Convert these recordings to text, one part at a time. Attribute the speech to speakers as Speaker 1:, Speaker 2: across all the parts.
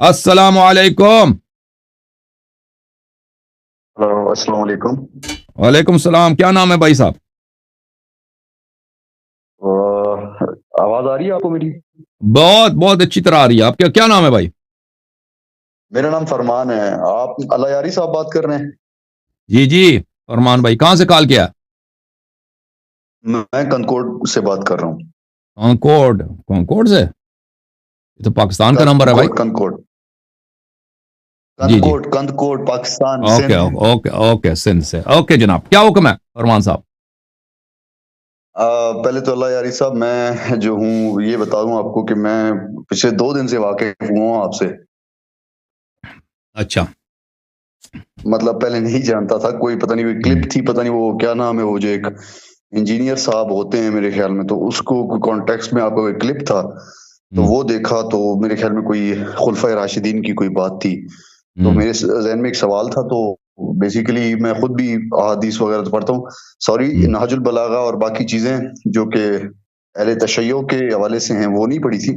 Speaker 1: السلام علیکم.
Speaker 2: ہلو السلام علیکم.
Speaker 1: وعلیکم السلام. کیا نام ہے بھائی صاحب؟
Speaker 2: آواز آ رہی ہے آپ کو میری؟
Speaker 1: بہت بہت اچھی طرح آ رہی ہے. آپ کیا نام ہے بھائی؟
Speaker 2: میرا نام فرمان ہے. آپ اللہ یاری صاحب بات کر رہے ہیں؟
Speaker 1: جی جی فرمان بھائی. کہاں سے کال کیا؟
Speaker 2: میں کندکوٹ سے بات کر رہا ہوں.
Speaker 1: کونکوڑ سے؟ یہ تو پاکستان کا نمبر ہے بھائی.
Speaker 2: کندکوٹ
Speaker 1: جی جی
Speaker 2: Kandhkot Pakistan
Speaker 1: okay
Speaker 2: Sindh.
Speaker 1: Okay okay Sindh سے. اوکے جناب, کیا حکم ہے فرمان صاحب؟
Speaker 2: پہلے تو اللہ یاری صاحب میں جو ہوں یہ بتا دوں آپ کو کہ میں پچھلے 2 دن سے واقف ہوا ہوں آپ سے.
Speaker 1: اچھا
Speaker 2: مطلب پہلے نہیں جانتا تھا. کوئی پتہ نہیں کلپ تھی, پتہ نہیں وہ کیا نام ہے, وہ جو ایک انجینئر صاحب ہوتے ہیں میرے خیال میں, تو اس کو کانٹیکسٹ میں آپ کا کوئی کلپ تھا تو وہ دیکھا تو میرے خیال میں کوئی خلفۂ راشدین کی کوئی بات تھی. تو میرے ذہن میں ایک سوال تھا. تو بیسیکلی میں خود بھی احادیث وغیرہ تو پڑھتا ہوں, سوری نہج البلاغہ اور باقی چیزیں جو کہ اہل تشیع کے حوالے سے ہیں وہ نہیں پڑھی تھی.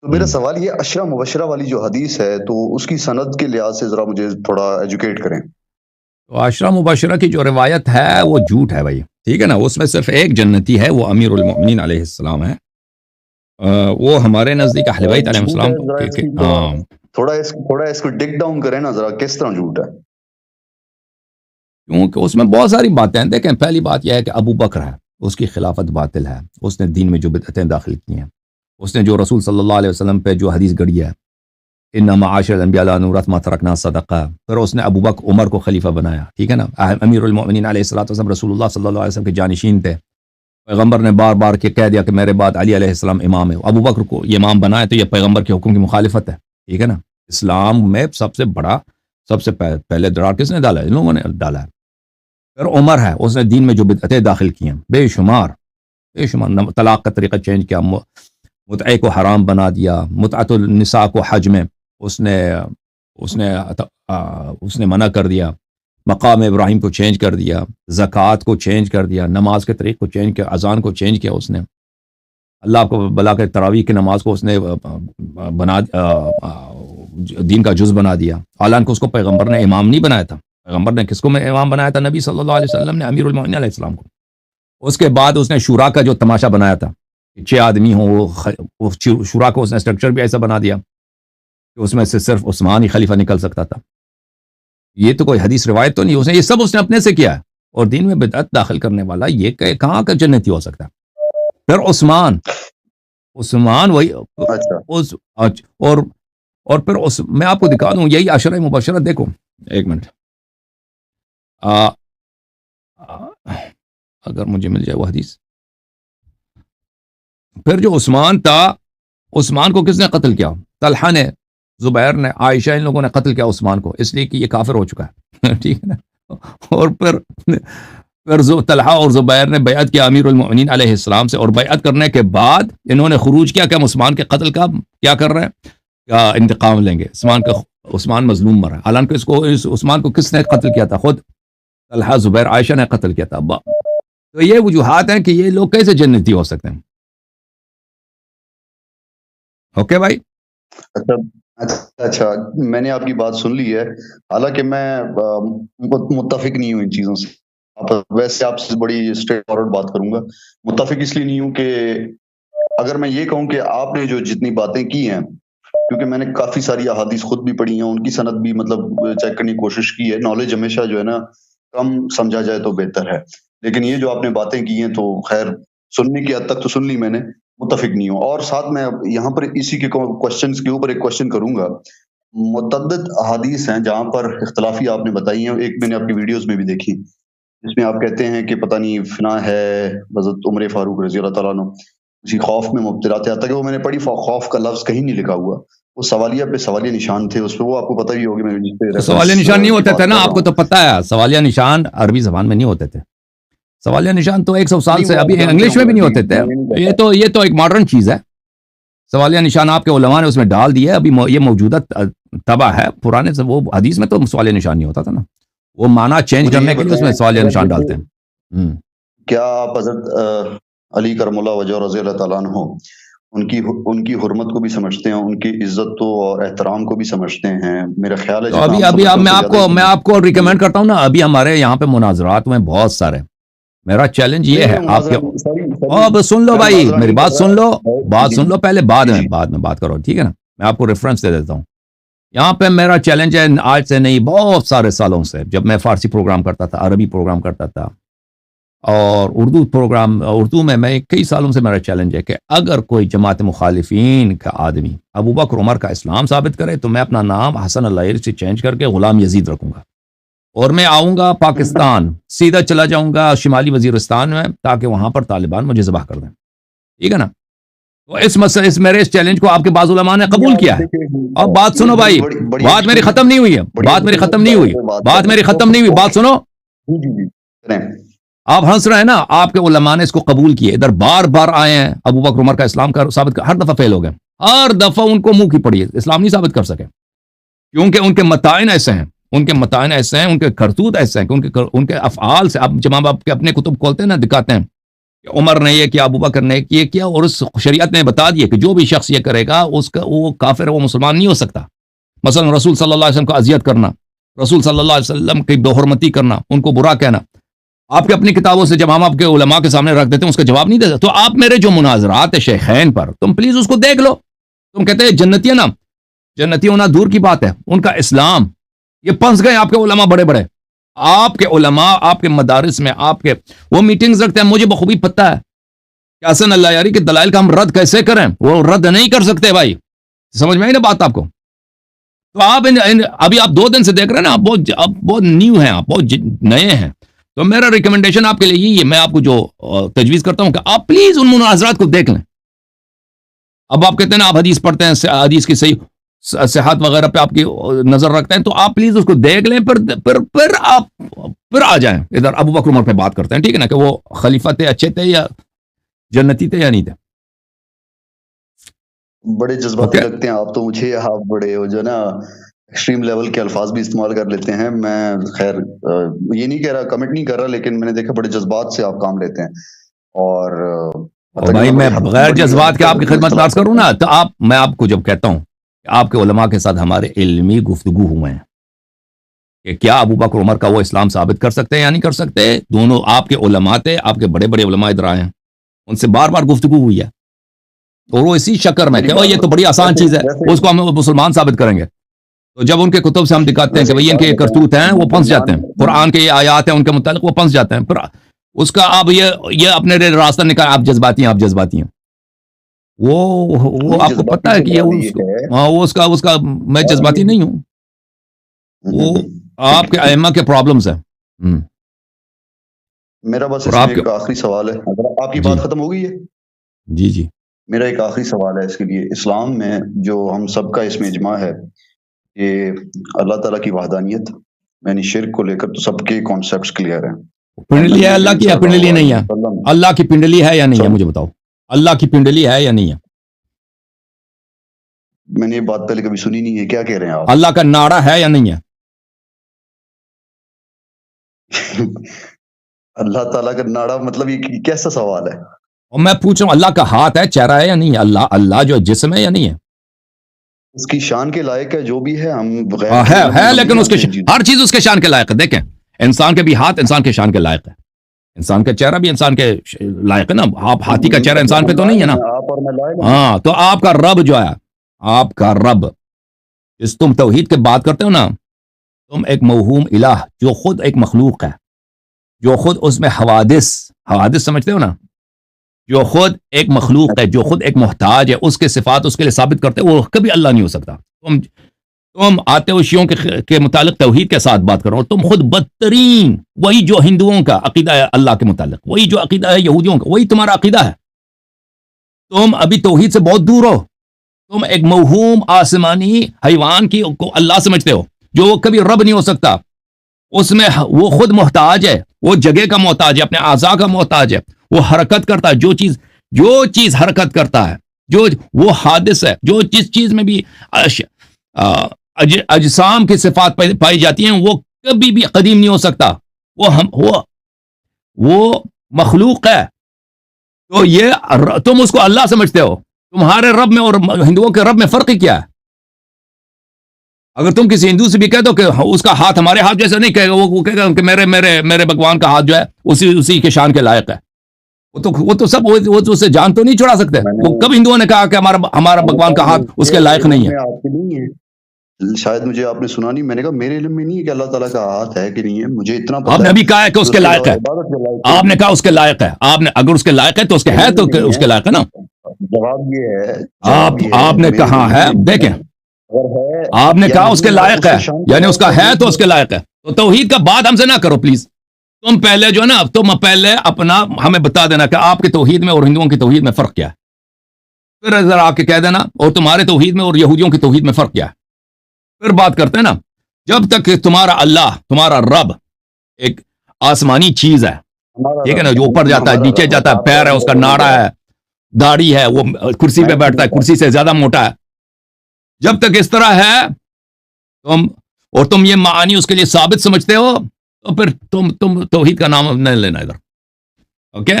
Speaker 2: تو میرا سوال یہ عشرہ مبشرہ والی جو حدیث ہے تو اس کی سند کے لحاظ سے ذرا مجھے تھوڑا ایجوکیٹ کریں.
Speaker 1: تو عشرہ مبشرہ کی جو روایت ہے وہ جھوٹ ہے بھائی, ٹھیک ہے نا. اس میں صرف ایک جنتی ہے, وہ امیر المؤمنین علیہ السلام ہے. وہ ہمارے نزدیک اہل بیت علیہ
Speaker 2: جھوٹ
Speaker 1: السلام
Speaker 2: ہے, ذرا اس کی تھوڑا اس کو ڈگ ڈاؤن کریں نا ذرا, کس طرح جھوٹ ہے؟
Speaker 1: کیونکہ اس میں بہت ساری باتیں ہیں. دیکھیں, پہلی بات یہ ہے کہ ابو بکر ہے, اس کی خلافت باطل ہے. اس نے دین میں جو بدعتیں داخل کی ہیں, اس نے جو رسول صلی اللہ علیہ وسلم پہ جو حدیث گڑھی ہے, انما معاشر الانبیاء لا نورث ما ترکنا صدقہ, پھر اس نے ابو بکر عمر کو خلیفہ بنایا, ٹھیک ہے نا. امیر المؤمنین علیہ الصلوۃ والسلام رسول اللہ صلی اللہ علیہ وسلم کے جانشین تھے. پیغمبر نے بار بار کہہ دیا کہ میرے بعد علی علیہ السلام امام ہے. ابو بکر کو یہ امام بنایا تو یہ پیغمبر کے حکم کی مخالفت ہے, ٹھیک ہے نا. اسلام میں سب سے بڑا, سب سے پہلے دراڑ کس نے ڈالا ہے؟ ان لوگوں نے ڈالا ہے. پھر عمر ہے, اس نے دین میں جو بدعتیں داخل کی ہیں بے شمار, طلاق کا طریقہ چینج کیا, متعے کو حرام بنا دیا, متعت النساء کو حج میں اس نے منع کر دیا, مقام ابراہیم کو چینج کر دیا, زکوٰۃ کو چینج کر دیا, نماز کے طریق کو چینج کیا, اذان کو چینج کیا. اس نے اللہ کو بلا کے تراویح کی نماز کو اس نے بنا دین کا جز بنا دیا. حالانکہ اس کو پیغمبر نے امام نہیں بنایا تھا. پیغمبر نے کس کو امام بنایا تھا؟ نبی صلی اللہ علیہ وسلم نے امیر المؤمنین علیہ السلام کو. اس کے بعد اس نے شورا کا جو تماشا بنایا تھا, 6 آدمی ہوں, وہ شورا کو اس نے اسٹرکچر بھی ایسا بنا دیا کہ اس میں سے صرف عثمان ہی خلیفہ نکل سکتا تھا. یہ تو کوئی حدیث روایت تو نہیں, اس نے یہ سب اس نے اپنے سے کیا ہے. اور دین میں بدعت داخل کرنے والا یہ کہاں کا جنتی ہو سکتا ہے؟ پھر عثمان وہی اور پھر میں آپ کو دکھا دوں یہی عشرہ مبشرہ. دیکھو ایک منٹ, اگر مجھے مل جائے وہ حدیث. پھر جو عثمان تھا, عثمان کو کس نے قتل کیا؟ طلحہ نے, زبیر نے, عائشہ, ان لوگوں نے قتل کیا عثمان کو, اس لیے کہ یہ کافر ہو چکا ہے, ٹھیک ہے نا. اور پھر طلحہ اور زبیر نے بیعت کیا امیر المؤمنین علیہ السلام سے, اور بیعت کرنے کے بعد انہوں نے خروج کیا کہ ہم عثمان کے قتل کا کیا کر رہے ہیں, کیا انتقام لیں گے. عثمان مظلوم مرا, حالانکہ عثمان کو کس نے قتل کیا تھا؟ خود طلحہ, زبیر, عائشہ نے قتل کیا تھا. تو یہ وجوہات ہیں کہ یہ لوگ کیسے جنتی ہو سکتے ہیں. اوکے بھائی.
Speaker 2: اچھا, میں نے آپ کی بات سن لی ہے, حالانکہ میں متفق نہیں ہوں ان چیزوں سے. ویسے آپ سے بڑی اسٹریٹ فارورڈ بات کروں گا. متفق اس لیے نہیں ہوں کہ اگر میں یہ کہوں کہ آپ نے جو جتنی باتیں کی ہیں, کیونکہ میں نے کافی ساری احادیث خود بھی پڑھی ہیں, ان کی سند بھی مطلب چیک کرنے کی کوشش کی ہے. نالج ہمیشہ جو ہے نا کم سمجھا جائے تو بہتر ہے, لیکن یہ جو آپ نے باتیں کی ہیں تو خیر سننے کی حد تک تو سن لی میں نے, متفق نہیں ہوں. اور ساتھ میں یہاں پر اسی کے کوشچنز کے اوپر ایک کوشچن کروں گا. متعدد احادیث ہیں جہاں پر اختلافی آپ نے بتائی ہیں, ایک میں نے آپ کی ویڈیوز میں بھی دیکھی جس میں آپ کہتے ہیں کہ پتہ نہیں فنا ہے حضرت عمر فاروق رضی اللہ تعالیٰ عنہ اسی خوف میں مبتلا تھے. حتیٰ کہ وہ میں نے پڑھی, خوف کا لفظ کہیں نہیں لکھا ہوا, وہ سوالیہ پہ سوالیہ نشان تھے اس پہ, وہ آپ کو پتہ ہی ہوگی. میں جس پہ
Speaker 1: سوالیہ نشان نہیں ہوتے تھے نا, آپ کو تو پتہ ہے. سوالیہ نشان عربی زبان میں نہیں ہوتے تھے. سوالیہ نشان تو 100 سال سے ابھی انگلش میں بھی نہیں ہوتے تھے. یہ تو ایک ماڈرن چیز ہے. سوالیہ نشان آپ کے علماء نے اس میں ڈال دیا. ابھی یہ موجودہ طبع ہے, پرانے سے وہ حدیث میں تو سوالیہ نشان نہیں ہوتا تھا نا, وہ معنی چینج کرنے کے لیے اس میں سوالیہ نشان ڈالتے ہیں.
Speaker 2: کیا آپ حضرت علی کرم اللہ وجہ رضی اللہ تعالیٰ عنہ ان کی حرمت کو بھی سمجھتے ہیں، ان کی عزت اور احترام کو بھی سمجھتے ہیں، میرا خیال ہے
Speaker 1: تو
Speaker 2: جتنا
Speaker 1: ابھی
Speaker 2: ہم
Speaker 1: اب
Speaker 2: سمجھتے ہیں اس سے
Speaker 1: میں
Speaker 2: زیادہ
Speaker 1: آپ کو ریکمینڈ کرتا ہوں نا، ابھی ہمارے یہاں پہ مناظرات ہوئے بہت سارے. میرا چیلنج یہ
Speaker 2: نہیں
Speaker 1: ہے
Speaker 2: میں
Speaker 1: آپ کے،
Speaker 2: مناظرہ
Speaker 1: اب سن لو
Speaker 2: میں
Speaker 1: بھائی
Speaker 2: مناظرہ
Speaker 1: میری
Speaker 2: نہیں
Speaker 1: بات
Speaker 2: کر
Speaker 1: سن لو،
Speaker 2: رہا
Speaker 1: بات
Speaker 2: جی
Speaker 1: سن لو پہلے،
Speaker 2: جی جی
Speaker 1: بعد میں بات کرو، ٹھیک ہے نا. میں آپ کو ریفرنس دے دیتا ہوں. یہاں پہ میرا چیلنج ہے آج سے نہیں، بہت سارے سالوں سے، جب میں فارسی پروگرام کرتا تھا، عربی پروگرام کرتا تھا اور اردو میں کئی سالوں سے میرا چیلنج ہے کہ اگر کوئی جماعت مخالفین کا آدمی ابو بکر عمر کا اسلام ثابت کرے تو میں اپنا نام حسن اللہ سے چینج کر کے غلام یزید رکھوں گا، اور میں آؤں گا پاکستان، سیدھا چلا جاؤں گا شمالی وزیرستان میں، تاکہ وہاں پر طالبان مجھے ذبح کر دیں. ٹھیک ہے نا. تو اس میرے اس چیلنج کو آپ کے بعض علماء نے قبول کیا ہے. اب بات
Speaker 2: یہ
Speaker 1: سنو
Speaker 2: بڑی
Speaker 1: بھائی،
Speaker 2: بڑی بڑی
Speaker 1: بات میری
Speaker 2: اچھی
Speaker 1: ختم نہیں ہوئی ہے،
Speaker 2: بڑی
Speaker 1: بات میری
Speaker 2: اچھی
Speaker 1: ختم نہیں ہوئی،
Speaker 2: بات کر
Speaker 1: بات میری
Speaker 2: رہے
Speaker 1: ختم نہیں ہوئی، بات سنو.
Speaker 2: ہیں جی جی کریں.
Speaker 1: آپ ہنس رہے ہیں نا، آپ کے علماء نے اس کو قبول کیے، ادھر بار بار آئے ہیں ابو بکر عمر کا اسلام کا ثابت کر، ہر دفعہ فیل ہو گئے، ہر دفعہ ان کو منہ کی پڑی ہے، اسلام نہیں ثابت کر سکے، کیونکہ ان کے متائن ایسے ہیں، ان کے کرتوت ایسے ہیں کہ ان کے افعال سے، اب جب آپ کے اپنے کتب کھولتے ہیں نا، دکھاتے ہیں کہ عمر نے یہ کیا، ابو بکر نے یہ کیا، اور اس شریعت نے بتا دیا کہ جو بھی شخص یہ کرے گا اس کا وہ کافر ہے، وہ مسلمان نہیں ہو سکتا. مثلا رسول صلی اللہ علیہ وسلم کو اذیت کرنا، رسول صلی اللہ علیہ وسلم کی بے حرمتی کرنا، ان کو برا کہنا، آپ کے اپنی کتابوں سے جب ہم آپ کے علماء کے سامنے رکھ دیتے ہیں اس کا جواب نہیں دیتے. تو آپ میرے جو مناظرات ہے شیخین پر، تم پلیز اس کو دیکھ لو. تم کہتے ہیں جنتی نا، جنتی ہونا دور کی بات ہے، ان کا اسلام یہ پنس گئے. آپ کے علماء بڑے بڑے، آپ کے علماء آپ کے مدارس میں آپ کے وہ میٹنگز رکھتے ہیں، مجھے بخوبی پتہ ہے کہ حسن اللہ یاری کے دلائل کا ہم رد کیسے کریں، وہ رد نہیں کر سکتے بھائی. سمجھ میں آئی نا بات آپ کو. تو آپ ابھی آپ 2 دن سے دیکھ رہے ہیں نا، آپ بہت نیو ہیں، آپ بہت نئے ہیں. تو میرا ریکمنڈیشن آپ کے لیے یہی ہے، میں آپ کو جو تجویز کرتا ہوں کہ آپ پلیز ان مناظرات کو دیکھ لیں. اب آپ کہتے ہیں نا آپ حدیث پڑھتے ہیں، حدیث کی صحیح صحت وغیرہ پہ آپ کی نظر رکھتے ہیں، تو آپ پلیز اس کو دیکھ لیں، پھر آپ آ جائیں ادھر ابو بکر عمر پہ بات کرتے ہیں. ٹھیک ہے نا، کہ وہ خلیفہ تھے، اچھے تھے، یا جنتی تھے یا نہیں تھے.
Speaker 2: بڑے جذباتی
Speaker 1: اوکے.
Speaker 2: لگتے ہیں آپ تو مجھے، آپ بڑے ہو جو نا ایکسٹریم لیول کے الفاظ بھی استعمال کر لیتے ہیں. میں خیر یہ نہیں کہہ رہا، کمنٹ نہیں کر رہا، لیکن میں نے دیکھا بڑے جذبات سے آپ کام لیتے ہیں. اور
Speaker 1: اور بھائی میں بغیر
Speaker 2: بڑی
Speaker 1: جذبات کے آپ کی
Speaker 2: حد
Speaker 1: خدمت میں
Speaker 2: اختلاف
Speaker 1: عرض کروں
Speaker 2: کرتے
Speaker 1: نا، تو میں آپ کو جب کہتا ہوں کہ آپ کے علماء کے ساتھ ہمارے علمی گفتگو ہوئے ہیں کہ کیا ابو بکر عمر کا وہ اسلام ثابت کر سکتے ہیں یا نہیں کر سکتے، دونوں آپ کے علماء تھے، آپ کے بڑے بڑے علماء ادھر آئے ہیں، ان سے بار بار گفتگو ہوئی ہے. اور وہ اسی شکر میں کہ یہ تو بڑی آسان چیز ہے، اس کو ہم مسلمان ثابت کریں گے. تو جب ان کے کتب سے ہم دکھاتے ہیں کہ بھئی ان کے یہ کرتوت ہیں، وہ پھنس جاتے ہیں، قرآن کے یہ آیات ہیں ان کے متعلق، وہ پھنس جاتے ہیں. پھر اس کا آپ یہ اپنے راستہ نکال، آپ جذباتی ہیں. وہ آپ کو پتہ ہے کہ یہ اس کا میں جذباتی نہیں ہوں، وہ آپ کے ائمہ کے پرابلمز ہیں.
Speaker 2: میرا بس
Speaker 1: اور
Speaker 2: اس میں
Speaker 1: آپ کے
Speaker 2: ایک آخری سوال ہے، اگر آپ کی
Speaker 1: جی
Speaker 2: بات ختم ہو گئی ہے.
Speaker 1: جی
Speaker 2: میرا ایک آخری سوال ہے اس کے لیے. اسلام میں جو ہم سب کا اس میں اجماع ہے کہ اللہ تعالیٰ کی وحدانیت، یعنی شرک کو لے کر تو سب کے کانسیپٹس کلیئر ہیں.
Speaker 1: پنڈلی ہے اللہ کی یا پنڈلی نہیں ہے؟ اللہ کی پنڈلی ہے یا نہیں ہے،
Speaker 2: سر
Speaker 1: مجھے بتاؤ. اللہ کی پنڈلی ہے یا نہیں ہے؟
Speaker 2: میں نے یہ بات پہلے کبھی سنی نہیں ہے، کیا کہہ رہے ہیں آپ؟
Speaker 1: اللہ کا ناڑا ہے یا نہیں ہے؟
Speaker 2: اللہ تعالیٰ کا ناڑا مطلب یہ کیسا سوال ہے؟
Speaker 1: اور میں پوچھ رہا ہوں اللہ کا ہاتھ ہے، چہرہ ہے یا نہیں ہے؟ اللہ جو جسم ہے یا نہیں ہے؟
Speaker 2: اس کی شان کے لائق ہے جو بھی ہے، ہم
Speaker 1: ہے لیکن اس کے ہر چیز اس کے شان کے لائق ہے. دیکھیں انسان کے بھی ہاتھ انسان کے شان کے لائق ہے، انسان کا چہرہ بھی انسان کے لائق ہے نا. آپ ہاتھی کا چہرہ انسان پہ تو نہیں ہے نا. ہاں تو آپ کا رب جو ہے، آپ کا رب، اس تم توحید کے بات کرتے ہو نا، تم ایک موہوم الہ جو خود ایک مخلوق ہے، جو خود اس میں حوادث سمجھتے ہو نا، جو خود ایک مخلوق ہے، جو خود ایک محتاج ہے، اس کے صفات اس کے لیے ثابت کرتے، وہ کبھی اللہ نہیں ہو سکتا. تم آتے ہو شیعوں کے متعلق توحید کے ساتھ بات کرو، تم خود بدترین، وہی جو ہندوؤں کا عقیدہ ہے اللہ کے متعلق، وہی جو عقیدہ ہے یہودیوں کا، وہی تمہارا عقیدہ ہے. تم ابھی توحید سے بہت دور ہو. تم ایک موہوم آسمانی حیوان کو اللہ سمجھتے ہو، جو وہ کبھی رب نہیں ہو سکتا. اس میں وہ خود محتاج ہے، وہ جگہ کا محتاج ہے، اپنے اعضاء کا محتاج ہے، وہ حرکت کرتا ہے، جو چیز حرکت کرتا ہے، جو وہ حادث ہے، جو جس چیز میں بھی اجسام کی صفات پائی جاتی ہیں، وہ کبھی بھی قدیم نہیں ہو سکتا. وہ مخلوق ہے. تو یہ تم اس کو اللہ سمجھتے ہو. تمہارے رب میں اور ہندوؤں کے رب میں فرق ہی کیا ہے؟ اگر تم کسی ہندو سے بھی کہہ دو کہ اس کا ہاتھ ہمارے ہاتھ جیسا نہیں کہے گا، وہ کہے گا کہ میرے بھگوان کا ہاتھ جو ہے اسی کے شان کے لائق ہے. وہ تو سب وہ تو اسے جان تو نہیں چھڑا سکتے. وہ کب ہندوؤں نے کہا کہ ہمارا بھگوان کا ہاتھ اس کے لائق نہیں ہے؟
Speaker 2: شاید مجھے آپ نے سنا نہیں، میں نے کہا میرے علم میں نہیں ہے کہ اللہ تعالیٰ کا ہاتھ ہے کہ نہیں ہے، مجھے اتنا پتہ ہے.
Speaker 1: آپ نے ابھی کہا ہے کہ اس کے لائق ہے. آپ نے کہا اس کے لائق ہے. آپ نے اگر اس کے لائق ہے تو اس کے ہے تو اس کے لائق ہے نا.
Speaker 2: جواب یہ ہے،
Speaker 1: آپ نے کہا ہے، دیکھیں آپ نے کہا اس کے لائق ہے، یعنی اس کا ہے تو اس کے لائق ہے. تو توحید کا بات ہم سے نہ کرو پلیز. تم پہلے جو ہے نا، تم پہلے اپنا ہمیں بتا دینا کہ آپ کی توحید میں اور ہندوؤں کی توحید میں فرق کیا ہے. پھر ذرا آ کے کہہ دینا اور تمہارے توحید میں اور یہودیوں کی توحید میں فرق کیا ہے. پھر بات کرتے ہیں نا. جب تک کہ تمہارا اللہ، تمہارا رب ایک آسمانی چیز ہے، ٹھیک ہے نا، جو اوپر جاتا ہے نیچے جاتا ہے، پیر ہے، اس کا ناڑا ہے، داڑھی ہے، وہ کرسی پہ بیٹھتا ہے، کرسی سے زیادہ موٹا ہے. جب تک اس طرح ہے تم یہ معانی اس کے لیے ثابت سمجھتے ہو، تو پھر تم توحید کا نام نہیں لینا ادھر. اوکے،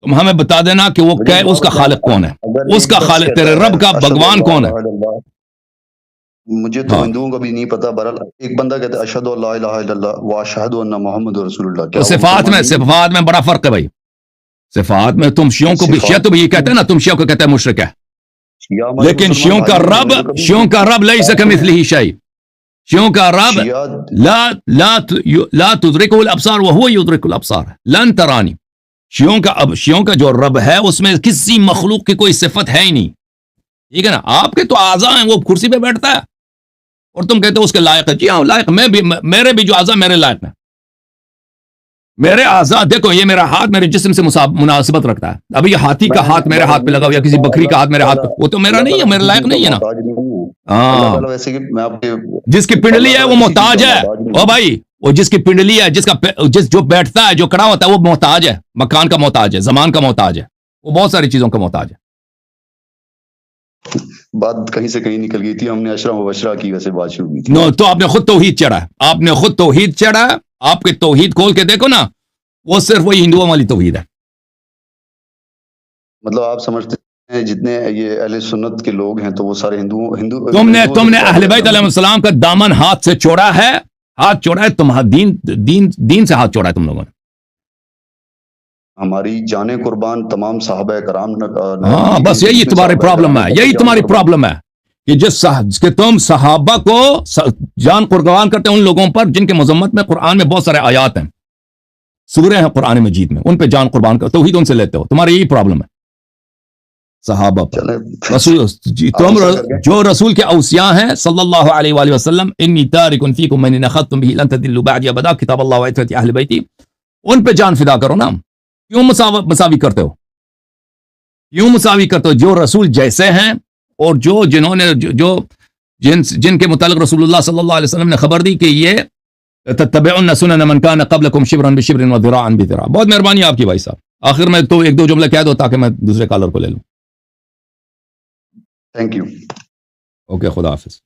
Speaker 1: تم ہمیں بتا دینا کہ وہ اس کا خالق کون ہے، اس کا خالق تیرے رب کا بھگوان کون ہے.
Speaker 2: مجھے تو ہندوؤں کا بھی نہیں پتا. بہرحال ایک بندہ کہتا ہے اشہد ان لا الہ الا اللہ واشہد ان محمد رسول اللہ.
Speaker 1: تو صفات میں بڑا فرق ہے بھائی. صفات میں تم شیعوں کو بھی، شیعہ تو بھی یہ کہتے ہیں نا، تم شیعوں کو کہتے ہیں مشرک ہے، لیکن شیعوں کا رب لیس کمثلہ شیء. شیعوں کا رب لا تدرکہ الابصار وہو یدرک الابصار، لن ترانی. شیعوں کا جو رب ہے اس میں کسی مخلوق کی کوئی صفت ہے ہی نہیں. ٹھیک ہے نا. آپ کے تو اعضاء ہیں، وہ کرسی پہ بیٹھتا ہے اور تم کہتے ہو اس کے لائق ہے. جی ہاں لائق، میرے بھی جو اعضاء میرے لائق ہیں. میرے اعضاء دیکھو، یہ میرا ہاتھ میرے جسم سے مناسبت رکھتا ہے. ابھی یہ ہاتھی کا ہاتھ میرے ہاتھ پہ لگا ہو یا کسی بکری کا ہاتھ میرے ہاتھ پہ، وہ تو میرا نہیں ہے، میرے لائق نہیں ہے نا. ہاں، جس کی پنڈلی ہے وہ محتاج ہے. او بھائی، وہ جس کی پنڈلی ہے، جو بیٹھتا ہے، جو کھڑا ہوتا ہے، وہ محتاج ہے. مکان کا محتاج ہے، زمان کا محتاج ہے، وہ بہت ساری چیزوں کا محتاج ہے.
Speaker 2: بات کہیں سے کہیں نکل گئی تھی، ہم نے اشرا مبشرہ کی ویسے بات شروع کی تھی.
Speaker 1: نو، تو آپ نے خود توحید چڑھا ہے. آپ نے خود توحید چڑھا ہے. آپ کے توحید کھول کے دیکھو نا، وہ صرف وہی ہندوؤں والی توحید ہے.
Speaker 2: مطلب آپ سمجھتے ہیں جتنے یہ اہل سنت کے لوگ ہیں تو وہ سارے ہندو.
Speaker 1: تم نے اہل بیت علیہ السلام کا دامن ہاتھ سے چھوڑا ہے، ہاتھ چھوڑا ہے. تمہارا دین سے ہاتھ چھوڑا ہے تم لوگوں نے.
Speaker 2: ہماری جانیں قربان تمام صحابہ کرام.
Speaker 1: ہاں بس یہی تمہاری پرابلم ہے، یہی تمہاری پرابلم ہے کہ تم صحابہ کو جان قربان کرتے ہیں ان لوگوں پر جن کے مذمت میں قرآن میں بہت سارے آیات ہیں، سورے ہیں قرآن مجید میں، ان پہ جان قربان کرتے ہو، توحید ان سے لیتے ہو. تمہاری یہی پرابلم ہے صحابہ پر. تم جو رسول کے اوصیاء ہیں صلی اللہ علیہ وآلہ وسلم، انی تارک فیکم من اخذتم به لن تضلوا بعدی ابدا، کتاب اللہ وعترۃ اہل بیتی، ان پہ جان فدا کرو نا. کیوں مساوی کرتے ہو؟ کیوں مساوی کرتے ہو؟ جو رسول جیسے ہیں اور جنہوں نے جن کے متعلق رسول اللہ صلی اللہ علیہ وسلم نے خبر دی کہ یہ تتبعون سنن من کان قبلکم شبرا بشبر وذراعا بذراع. بہت مہربانی آپ کی بھائی صاحب. آخر میں تو ایک دو جملے کہہ دو تاکہ میں دوسرے کالر کو لے لوں.
Speaker 2: Thank you.
Speaker 1: اوکے، خدا حافظ.